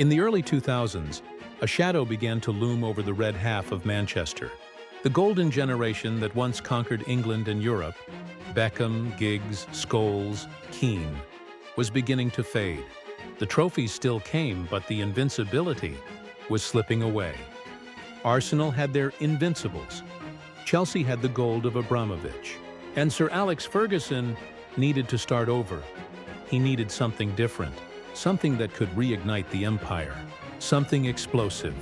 In the early 2000s, a shadow began to loom over the red half of Manchester. The golden generation that once conquered England and Europe, Beckham, Giggs, Scholes, Keane, was beginning to fade. The trophies still came, but the invincibility was slipping away. Arsenal had their invincibles. Chelsea had the gold of Abramovich. And Sir Alex Ferguson needed to start over. He needed something different, something that could reignite the empire, something explosive.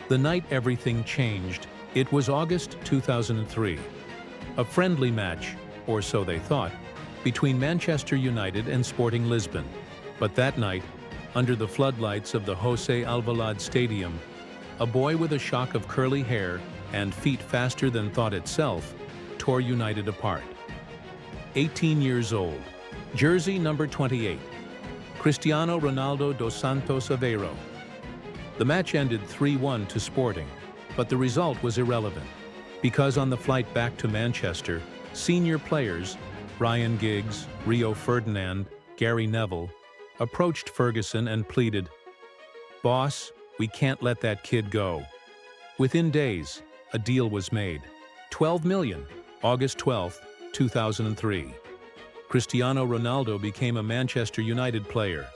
The night everything changed, it was August 2003. A friendly match, or so they thought, between Manchester United and Sporting Lisbon. But that night, under the floodlights of the José Alvalade Stadium, a boy with a shock of curly hair and feet faster than thought itself tore United apart. 18 years old, jersey number 28, Cristiano Ronaldo dos Santos Aveiro. The match ended 3-1 to Sporting, but the result was irrelevant, because on the flight back to Manchester, senior players, Ryan Giggs, Rio Ferdinand, Gary Neville, approached Ferguson and pleaded, "Boss, we can't let that kid go." Within days, a deal was made. 12 million, August 12, 2003. Cristiano Ronaldo became a Manchester United player.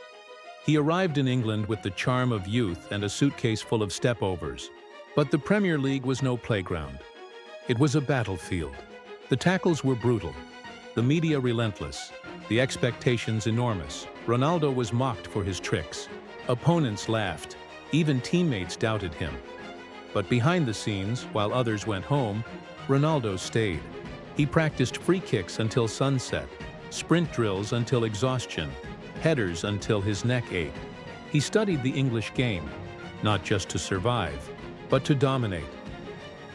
He arrived in England with the charm of youth and a suitcase full of stepovers. But the Premier League was no playground. It was a battlefield. The tackles were brutal, the media relentless, the expectations enormous. Ronaldo was mocked for his tricks. Opponents laughed. Even teammates doubted him. But behind the scenes, while others went home, Ronaldo stayed. He practiced free kicks until sunset, sprint drills until exhaustion, headers until his neck ached. He studied the English game, not just to survive, but to dominate.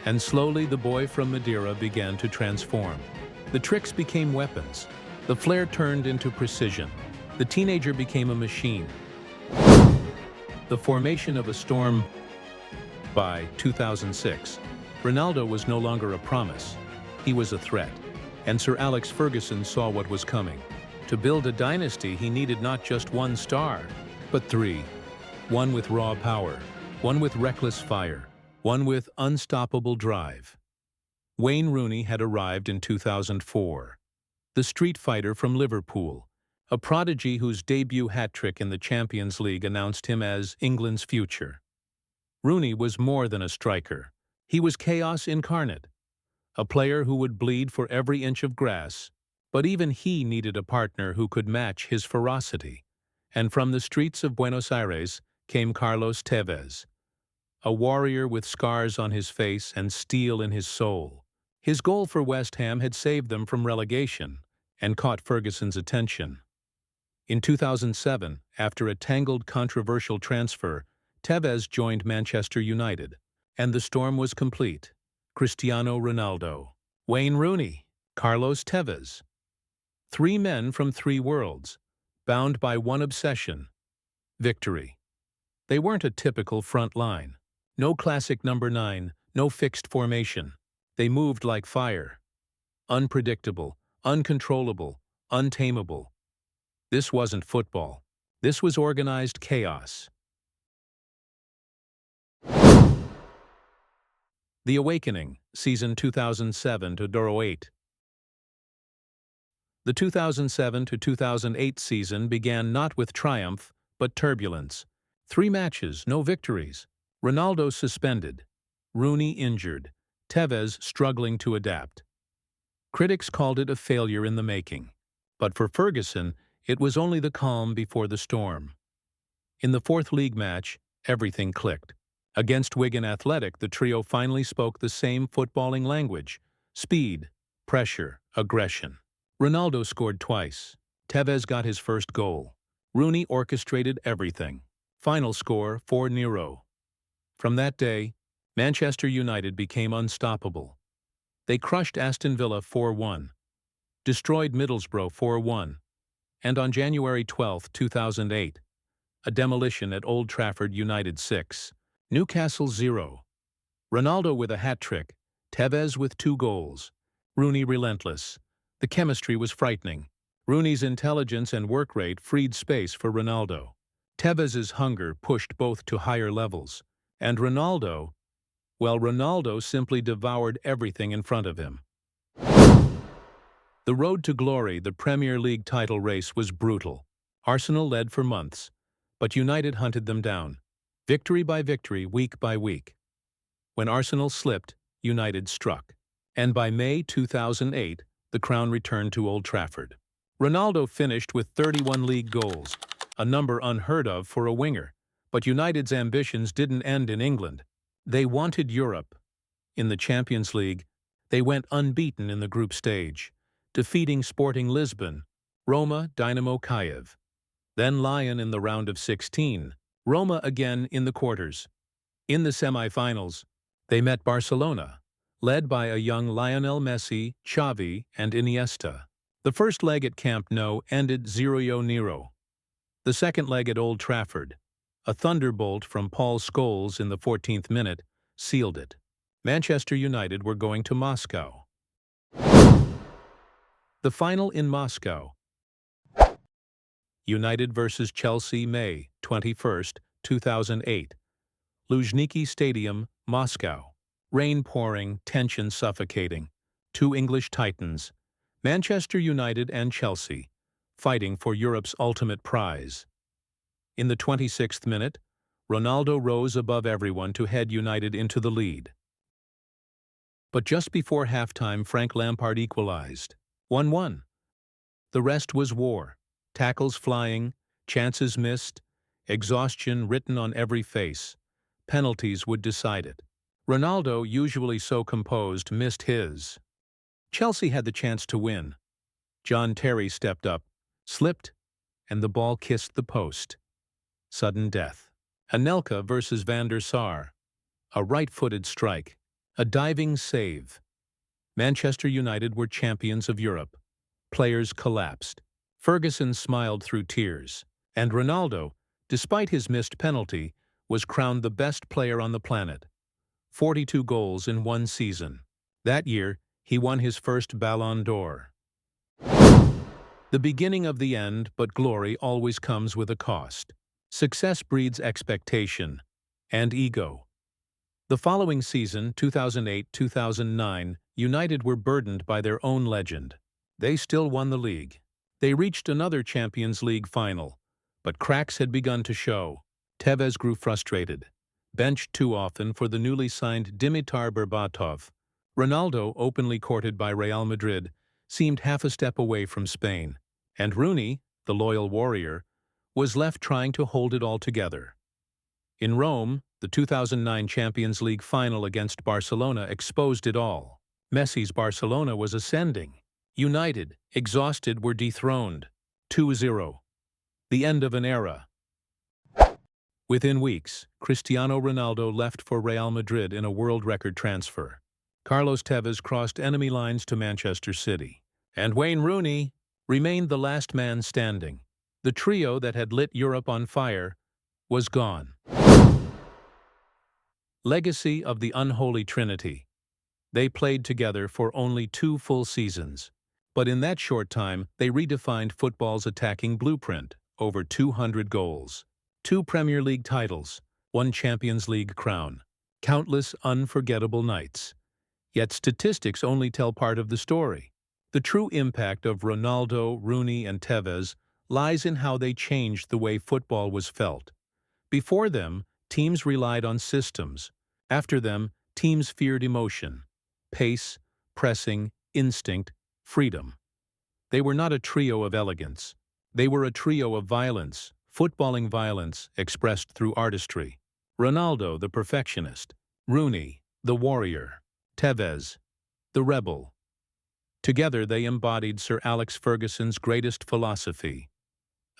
And slowly the boy from Madeira began to transform. The tricks became weapons. The flair turned into precision. The teenager became a machine. The formation of a storm. By 2006, Ronaldo was no longer a promise. He was a threat. And Sir Alex Ferguson saw what was coming. To build a dynasty, he needed not just one star, but three. One with raw power, one with reckless fire, one with unstoppable drive. Wayne Rooney had arrived in 2004. The street fighter from Liverpool, a prodigy whose debut hat-trick in the Champions League announced him as England's future. Rooney was more than a striker. He was chaos incarnate, a player who would bleed for every inch of grass. But even he needed a partner who could match his ferocity. And from the streets of Buenos Aires came Carlos Tevez, a warrior with scars on his face and steel in his soul. His goal for West Ham had saved them from relegation and caught Ferguson's attention. In 2007, after a tangled, controversial transfer, Tevez joined Manchester United, and the storm was complete. Cristiano Ronaldo, Wayne Rooney, Carlos Tevez. Three men from three worlds, bound by one obsession: victory. They weren't a typical front line. No classic number 9, no fixed formation. They moved like fire. Unpredictable, uncontrollable, untamable. This wasn't football. This was organized chaos. The Awakening, season 2007-08. The 2007-2008 season began not with triumph, but turbulence. 3 matches, no victories. Ronaldo suspended. Rooney injured. Tevez struggling to adapt. Critics called it a failure in the making. But for Ferguson, it was only the calm before the storm. In the 4th league match, everything clicked. Against Wigan Athletic, the trio finally spoke the same footballing language: speed, pressure, aggression. Ronaldo scored twice. Tevez got his first goal. Rooney orchestrated everything. Final score 4-0. From that day, Manchester United became unstoppable. They crushed Aston Villa 4-1, destroyed Middlesbrough 4-1, and on January 12, 2008, a demolition at Old Trafford: United 6, Newcastle 0. Ronaldo with a hat-trick, Tevez with 2 goals. Rooney relentless. The chemistry was frightening. Rooney's intelligence and work rate freed space for Ronaldo. Tevez's hunger pushed both to higher levels, and Ronaldo simply devoured everything in front of him. The road to glory, the Premier League title race, was brutal. Arsenal led for months, but United hunted them down, victory by victory, week by week. When Arsenal slipped, United struck. And by May 2008, the crown returned to Old Trafford. Ronaldo finished with 31 league goals, a number unheard of for a winger. But United's ambitions didn't end in England. They wanted Europe. In the Champions League, they went unbeaten in the group stage, defeating Sporting Lisbon, Roma, Dynamo Kyiv. Then Lyon in the round of 16, Roma again in the quarters. In the semi-finals, they met Barcelona, led by a young Lionel Messi, Xavi, and Iniesta. The first leg at Camp Nou ended 0-0. The second leg at Old Trafford, a thunderbolt from Paul Scholes in the 14th minute, sealed it. Manchester United were going to Moscow. The final in Moscow. United vs. Chelsea, May 21, 2008. Luzhniki Stadium, Moscow. Rain pouring, tension suffocating. Two English titans, Manchester United and Chelsea, fighting for Europe's ultimate prize. In the 26th minute, Ronaldo rose above everyone to head United into the lead. But just before halftime, Frank Lampard equalized. 1-1. The rest was war. Tackles flying, chances missed, exhaustion written on every face. Penalties would decide it. Ronaldo, usually so composed, missed his. Chelsea had the chance to win. John Terry stepped up, slipped, and the ball kissed the post. Sudden death. Anelka versus Van der Sar. A right-footed strike. A diving save. Manchester United were champions of Europe. Players collapsed. Ferguson smiled through tears. And Ronaldo, despite his missed penalty, was crowned the best player on the planet. 42 goals in one season. That year, he won his first Ballon d'Or. The beginning of the end, but glory always comes with a cost. Success breeds expectation and ego. The following season, 2008-2009, United were burdened by their own legend. They still won the league. They reached another Champions League final, but cracks had begun to show. Tevez grew frustrated, benched too often for the newly signed Dimitar Berbatov. Ronaldo, openly courted by Real Madrid, seemed half a step away from Spain. And Rooney, the loyal warrior, was left trying to hold it all together. In Rome, the 2009 Champions League final against Barcelona exposed it all. Messi's Barcelona was ascending. United, exhausted, were dethroned. 2-0. The end of an era. Within weeks, Cristiano Ronaldo left for Real Madrid in a world record transfer. Carlos Tevez crossed enemy lines to Manchester City. And Wayne Rooney remained the last man standing. The trio that had lit Europe on fire was gone. Legacy of the unholy trinity. They played together for only 2 full seasons. But in that short time, they redefined football's attacking blueprint. Over 200 goals. 2 Premier League titles. 1 Champions League crown. Countless unforgettable nights. Yet statistics only tell part of the story. The true impact of Ronaldo, Rooney, and Tevez lies in how they changed the way football was felt. Before them, teams relied on systems. After them, teams feared emotion. Pace, pressing, instinct, freedom. They were not a trio of elegance. They were a trio of violence, footballing violence expressed through artistry. Ronaldo, the perfectionist. Rooney, the warrior. Tevez, the rebel. Together they embodied Sir Alex Ferguson's greatest philosophy.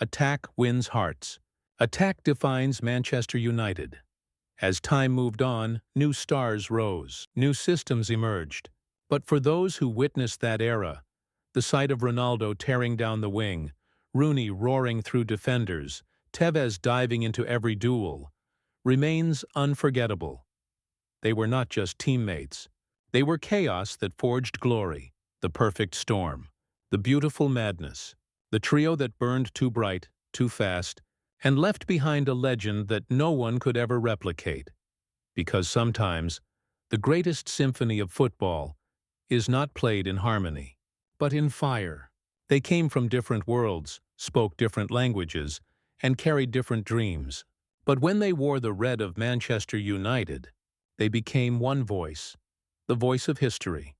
Attack wins hearts. Attack defines Manchester United. As time moved on, new stars rose, new systems emerged. But for those who witnessed that era, the sight of Ronaldo tearing down the wing, Rooney roaring through defenders, Tevez diving into every duel, remains unforgettable. They were not just teammates. They were chaos that forged glory, the perfect storm, the beautiful madness, the trio that burned too bright, too fast, and left behind a legend that no one could ever replicate. Because sometimes, the greatest symphony of football is not played in harmony, but in fire. They came from different worlds, spoke different languages, and carried different dreams. But when they wore the red of Manchester United, they became one voice, the voice of history.